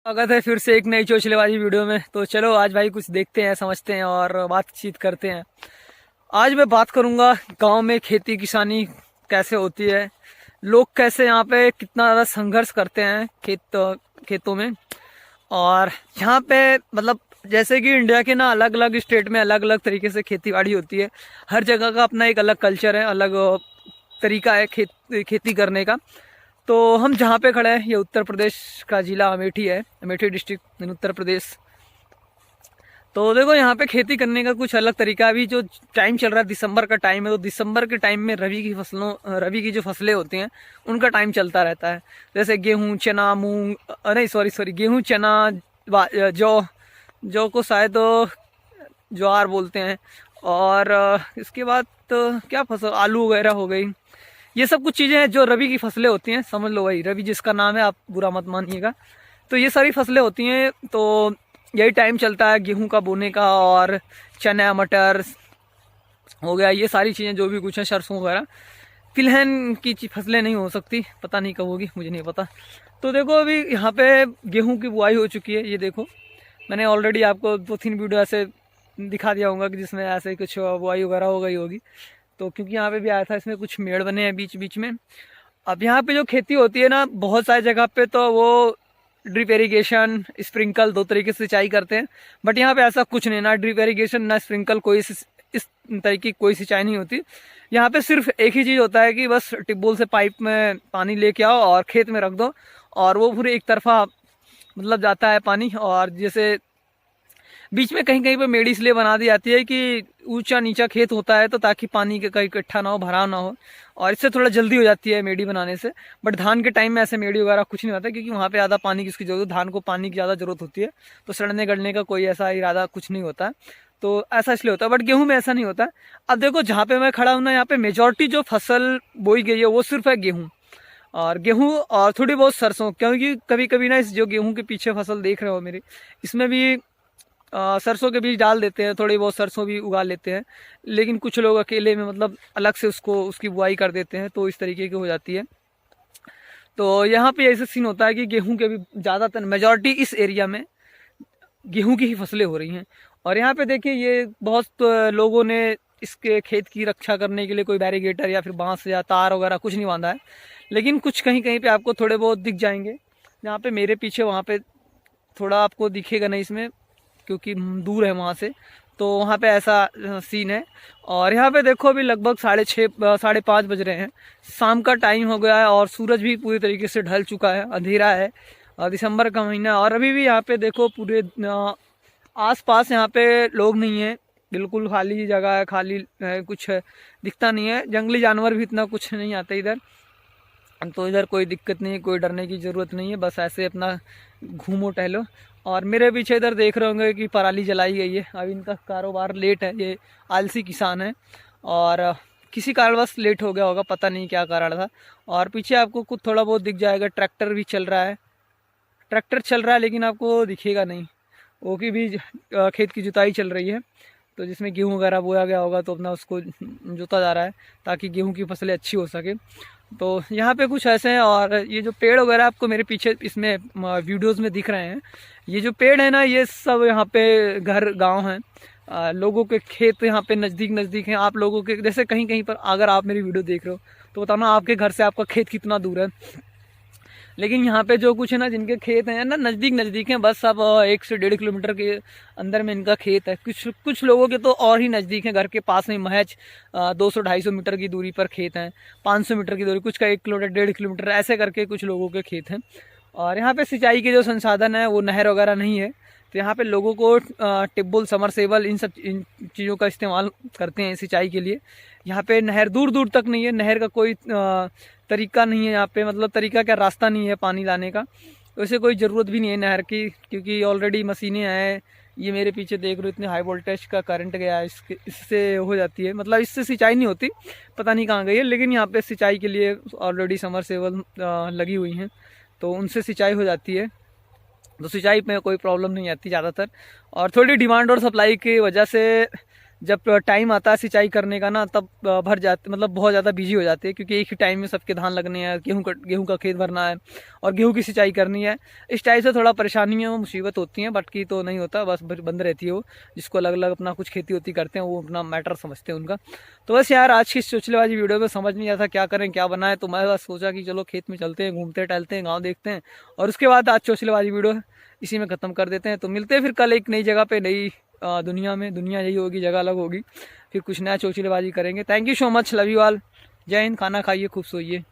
स्वागत है फिर से एक नई चोचलेबाजी वीडियो में। तो चलो आज भाई कुछ देखते हैं, समझते हैं और बातचीत करते हैं। आज मैं बात करूंगा गांव में खेती किसानी कैसे होती है, लोग कैसे यहाँ पे कितना ज़्यादा संघर्ष करते हैं खेतों में। और यहाँ पे मतलब जैसे कि इंडिया के ना अलग अलग स्टेट में अलग अलग तरीके से खेती बाड़ी होती है। हर जगह का अपना एक अलग कल्चर है, अलग तरीका है खेती करने का। तो हम जहाँ पे खड़े हैं ये उत्तर प्रदेश का जिला अमेठी है, अमेठी डिस्ट्रिक्ट इन उत्तर प्रदेश। तो देखो यहाँ पे खेती करने का कुछ अलग तरीका है। अभी जो टाइम चल रहा है दिसंबर का टाइम है, तो दिसंबर के टाइम में रबी की जो फसलें होती हैं उनका टाइम चलता रहता है। जैसे गेहूँ, चना, मूंग, नहीं सॉरी गेहूँ, चना, जौ को शायद ज्वार बोलते हैं। और इसके बाद तो क्या फसल, आलू वगैरह हो गई। ये सब कुछ चीज़ें हैं जो रबी की फसलें होती हैं, समझ लो भाई रबी जिसका नाम है, आप बुरा मत मानिएगा। तो ये सारी फसलें होती हैं, तो यही टाइम चलता है गेहूं का बोने का। और चना, मटर हो गया, ये सारी चीज़ें जो भी कुछ है, सरसों वगैरह। तिलहन की फसलें नहीं हो सकती, पता नहीं कब होगी, मुझे नहीं पता। तो देखो अभी यहाँ पे गेहूँ की बुआई हो चुकी है। ये देखो मैंने ऑलरेडी आपको 2-3 वीडियो ऐसे दिखा दिया होगा कि जिसमें ऐसे कुछ बुआई वगैरह हो गई होगी। तो क्योंकि यहाँ पे भी आया था, इसमें कुछ मेड़ बने हैं बीच बीच में। अब यहाँ पे जो खेती होती है ना, बहुत सारी जगह पे तो वो ड्रिप इरिगेशन, स्प्रिंकल, दो तरीके से सिंचाई करते हैं। बट यहाँ पे ऐसा कुछ नहीं, ना ड्रिप इरिगेशन ना स्प्रिंकल, इस तरीके की कोई सिंचाई नहीं होती। यहाँ पे सिर्फ एक ही चीज़ होता है कि बस ट्यूबवेल से पाइप में पानी लेके आओ और खेत में रख दो, और वो पूरे एक तरफा मतलब जाता है पानी। और जैसे बीच में कहीं कहीं पर मेड़ी इसलिए बना दी जाती है कि ऊंचा नीचा खेत होता है, तो ताकि पानी का कहीं इकट्ठा ना हो, भराव ना हो, और इससे थोड़ा जल्दी हो जाती है मेड़ी बनाने से। बट धान के टाइम में ऐसे मेड़ी वगैरह कुछ नहीं होता, क्योंकि वहाँ पे ज़्यादा पानी की उसकी जरूरत, धान को पानी की ज़्यादा जरूरत होती है, तो सड़ने गलने का कोई ऐसा इरादा कुछ नहीं होता। तो ऐसा इसलिए होता है, बट गेहूं में ऐसा नहीं होता। अब देखो जहाँ पे मैं खड़ा हूँ ना, यहाँ पे मेजोरिटी जो फसल बोई गई है वो सिर्फ है गेहूँ, और गेहूं और थोड़ी बहुत सरसों। क्योंकि कभी कभी ना इस जो गेहूं के पीछे फसल देख रहे हो मेरी, इसमें भी सरसों के बीज डाल देते हैं, थोड़ी बहुत सरसों भी उगा लेते हैं। लेकिन कुछ लोग अकेले में मतलब अलग से उसकी बुआई कर देते हैं, तो इस तरीके की हो जाती है। तो यहाँ पे ऐसा सीन होता है कि गेहूं के भी ज़्यादातर मेजॉरिटी इस एरिया में गेहूं की ही फसलें हो रही हैं। और यहाँ पे देखिए ये बहुत लोगों ने इसके खेत की रक्षा करने के लिए कोई बैरिगेटर या फिर बांस या तार वगैरह कुछ नहीं बांधा है। लेकिन कुछ कहीं कहीं पे आपको थोड़े बहुत दिख जाएंगे, जहाँ पे मेरे पीछे वहाँ पे थोड़ा आपको दिखेगा नहीं इसमें, क्योंकि दूर है वहाँ से। तो वहाँ पे ऐसा सीन है। और यहाँ पे देखो अभी लगभग 6:30 5:30 बज रहे हैं, शाम का टाइम हो गया है, और सूरज भी पूरी तरीके से ढल चुका है, अंधेरा है, और दिसंबर का महीना। और अभी भी यहाँ पे देखो पूरे आस पास यहाँ पे लोग नहीं है, बिल्कुल खाली जगह है, खाली है, कुछ दिखता नहीं है। जंगली जानवर भी इतना कुछ नहीं आते इधर, तो इधर कोई दिक्कत नहीं है, कोई डरने की ज़रूरत नहीं है, बस ऐसे अपना घूमो टहलो। और मेरे पीछे इधर देख रहे होंगे कि पराली जलाई गई है। अब इनका कारोबार लेट है, ये आलसी किसान है, और किसी कारणवश लेट हो गया होगा, पता नहीं क्या कारण था। और पीछे आपको कुछ थोड़ा बहुत दिख जाएगा, ट्रैक्टर भी चल रहा है, ट्रैक्टर चल रहा है, लेकिन आपको दिखेगा नहीं। वो की भी खेत की जुताई चल रही है, तो जिसमें गेहूँ वगैरह बोया गया होगा, तो अपना उसको जोता जा रहा है ताकि गेहूँ की फसलें अच्छी हो सके। तो यहाँ पे कुछ ऐसे हैं। और ये जो पेड़ वगैरह आपको मेरे पीछे इसमें वीडियोस में दिख रहे हैं, ये जो पेड़ है ना, ये सब यहाँ पे घर गांव हैं, लोगों के खेत यहाँ पे नज़दीक नज़दीक हैं। आप लोगों के जैसे कहीं कहीं पर अगर आप मेरी वीडियो देख रहे हो तो बताना आपके घर से आपका खेत कितना दूर है। लेकिन यहाँ पे जो कुछ है ना, जिनके खेत हैं ना नज़दीक नज़दीक हैं, बस अब 1 से 1.5 किलोमीटर के अंदर में इनका खेत है। कुछ लोगों के तो और ही नज़दीक हैं, घर के पास में महज 200-250 मीटर की दूरी पर खेत हैं, 500 मीटर की दूरी, कुछ का 1 किलोमीटर 1.5 किलोमीटर ऐसे करके कुछ लोगों के खेत हैं। और यहाँ पे सिंचाई के जो संसाधन है वो नहर वगैरह नहीं है, तो यहाँ पे लोगों को टिब्बल, समरसेबल, इन चीज़ों का इस्तेमाल करते हैं सिंचाई के लिए। यहाँ पे नहर दूर दूर तक नहीं है, नहर का कोई तरीका नहीं है यहाँ पे, मतलब तरीका क्या, रास्ता नहीं है पानी लाने का। वैसे कोई ज़रूरत भी नहीं है नहर की, क्योंकि ऑलरेडी मशीनें हैं। ये मेरे पीछे देख रहे हो, इतने हाई वोल्टेज का करंट गया है, इससे हो जाती है, मतलब इससे सिंचाई नहीं होती, पता नहीं कहाँ गई है। लेकिन यहाँ पे सिंचाई के लिए ऑलरेडी समरसेबल लगी हुई हैं, तो उनसे सिंचाई हो जाती है, तो सिंचाई में कोई प्रॉब्लम नहीं आती ज़्यादातर। और थोड़ी डिमांड और सप्लाई की वजह से जब टाइम आता है सिंचाई करने का ना, तब भर जाते, मतलब बहुत ज़्यादा बिजी हो जाते हैं, क्योंकि एक ही टाइम में सबके धान लगने हैं, गेहूँ का खेत भरना है और गेहूँ की सिंचाई करनी है। इस टाइप से थोड़ा परेशानी है, वो मुसीबत होती है, बाकी तो नहीं होता, बस बंद रहती है वो। जिसको अलग अलग अपना कुछ खेती होती करते हैं, वो अपना मैटर समझते हैं उनका। तो बस यार, आज की इस चोचलेबाजी वीडियो में समझ नहीं आता क्या करें क्या बनाए, तो मैं बस सोचा कि चलो खेत में चलते हैं, घूमते टहलते हैं, गाँव देखते हैं, और उसके बाद आज चोचलेबाजी वीडियो इसी में ख़त्म कर देते हैं। तो मिलते हैं फिर कल एक नई जगह पे, नई दुनिया में। दुनिया यही होगी, जगह अलग होगी, फिर कुछ नया चोचलेबाजी करेंगे। Thank you so much, love you all, जय हिंद। खाना खाइए, खूब सोइए।